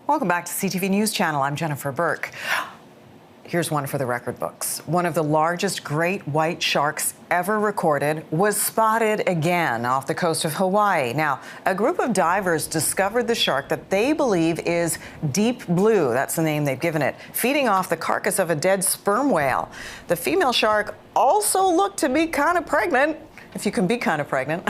Welcome back to CTV News Channel. I'm Jennifer Burke. Here's one for the record books. One of the largest great white sharks ever recorded was spotted again off the coast of Hawaii. Now, a group of divers discovered the shark that they believe is deep blue. That's the name they've given it, feeding off the carcass of a dead sperm whale. The female shark also looked to be kind of pregnant, if you can be kind of pregnant,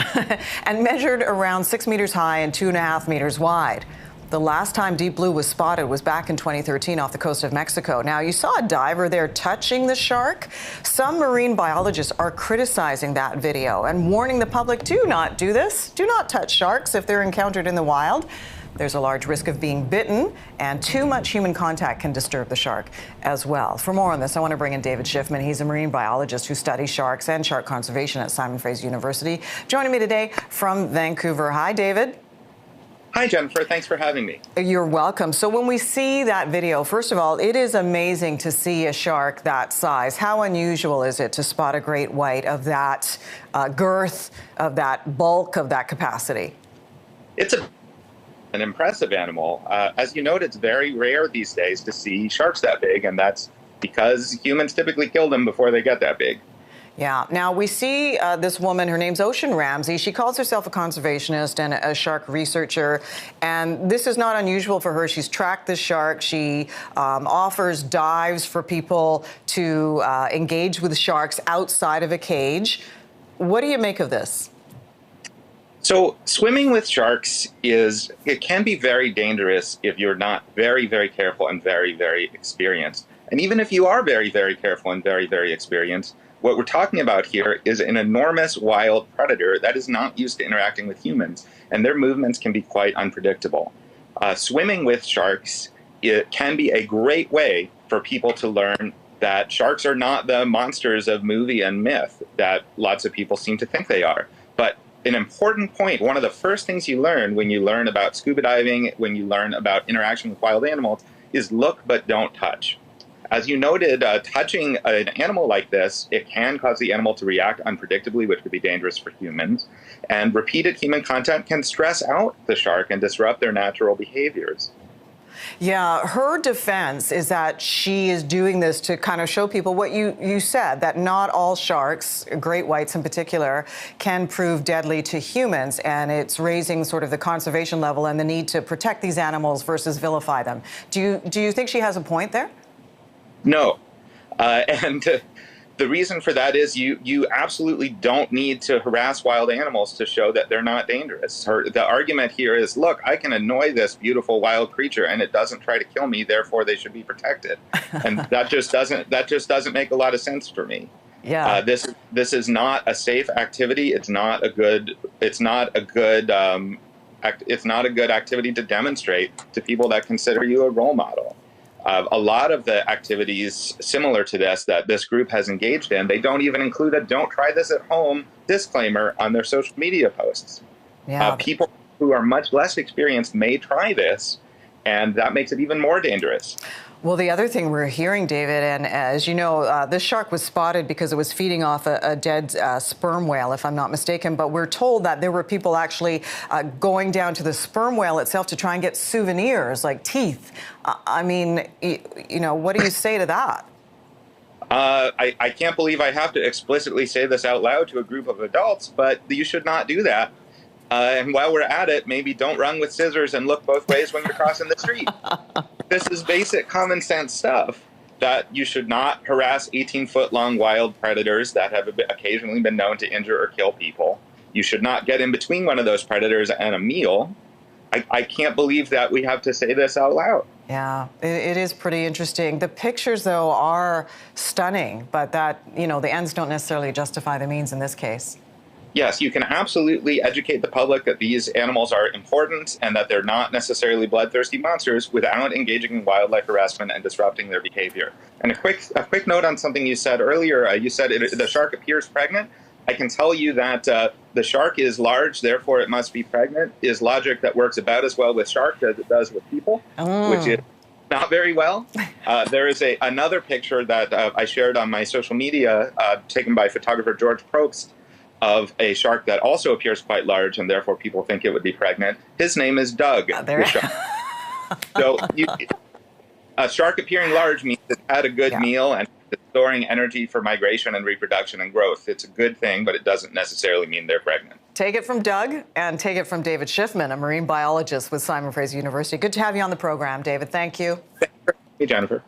and measured around 6 meters high and 2.5 meters wide. The last time deep blue was spotted was back in 2013 off the coast of Mexico. Now, you saw a diver there touching the shark. Some marine biologists are criticizing that video and warning the public, do not do this. Do not touch sharks if they're encountered in the wild. There's a large risk of being bitten, and too much human contact can disturb the shark as well. For more on this, I want to bring in David Shiffman. He's a marine biologist who studies sharks and shark conservation at Simon Fraser University. Joining me today from Vancouver. Hi, David. Hi, Jennifer. Thanks for having me. You're welcome. So when we see that video, first of all, it is amazing to see a shark that size. How unusual is it to spot a great white of that girth, of that bulk, of that capacity? It's an impressive animal. As you noted, it's very rare these days to see sharks that big, and that's because humans typically kill them before they get that big. Yeah. Now, we see this woman, her name's Ocean Ramsey. She calls herself a conservationist and a shark researcher, and this is not unusual for her. She's tracked the shark. She offers dives for people to engage with sharks outside of a cage. What do you make of this? So swimming with sharks it can be very dangerous if you're not very, very careful and very, very experienced. And even if you are very, very careful and very, very experienced, what we're talking about here is an enormous wild predator that is not used to interacting with humans, and their movements can be quite unpredictable. Swimming with sharks, it can be a great way for people to learn that sharks are not the monsters of movie and myth that lots of people seem to think they are. But an important point, one of the first things you learn when you learn about scuba diving, when you learn about interaction with wild animals, is look but don't touch. As you noted, touching an animal like this, it can cause the animal to react unpredictably, which could be dangerous for humans. And repeated human contact can stress out the shark and disrupt their natural behaviors. Yeah, her defense is that she is doing this to kind of show people what you said, that not all sharks, great whites in particular, can prove deadly to humans, and it's raising sort of the conservation level and the need to protect these animals versus vilify them. Do you think she has a point there? No. And the reason for that is you absolutely don't need to harass wild animals to show that they're not dangerous. The argument here is, look, I can annoy this beautiful wild creature and it doesn't try to kill me, therefore they should be protected. And that just doesn't make a lot of sense for me. Yeah. This is not a safe activity. It's not a good activity to demonstrate to people that consider you a role model. A lot of the activities similar to this group has engaged in, they don't even include a "don't try this at home" disclaimer on their social media posts. Yeah. People who are much less experienced may try this, and that makes it even more dangerous. Well, the other thing we're hearing, David, and as you know, this shark was spotted because it was feeding off a dead sperm whale, if I'm not mistaken. But we're told that there were people actually going down to the sperm whale itself to try and get souvenirs like teeth. I mean, you know, what do you say to that? I can't believe I have to explicitly say this out loud to a group of adults, but you should not do that. And while we're at it, maybe don't run with scissors and look both ways when you're crossing the street. This is basic common sense stuff, that you should not harass 18-foot-long wild predators that have occasionally been known to injure or kill people. You should not get in between one of those predators and a meal. I can't believe that we have to say this out loud. Yeah, it is pretty interesting. The pictures, though, are stunning, but that, you know, the ends don't necessarily justify the means in this case. Yes, you can absolutely educate the public that these animals are important and that they're not necessarily bloodthirsty monsters without engaging in wildlife harassment and disrupting their behavior. And a quick note on something you said earlier. You said the shark appears pregnant. I can tell you that the shark is large, therefore it must be pregnant, is logic that works about as well with sharks as it does with people, which is not very well. There is another picture that I shared on my social media, taken by photographer George Probst, of a shark that also appears quite large, and therefore people think it would be pregnant. His name is Doug. So a shark appearing large means it's had a good Yeah. meal and it's storing energy for migration and reproduction and growth. It's a good thing, but it doesn't necessarily mean they're pregnant. Take it from Doug and take it from David Shiffman, a marine biologist with Simon Fraser University. Good to have you on the program, David. Thank you. Hey, Jennifer.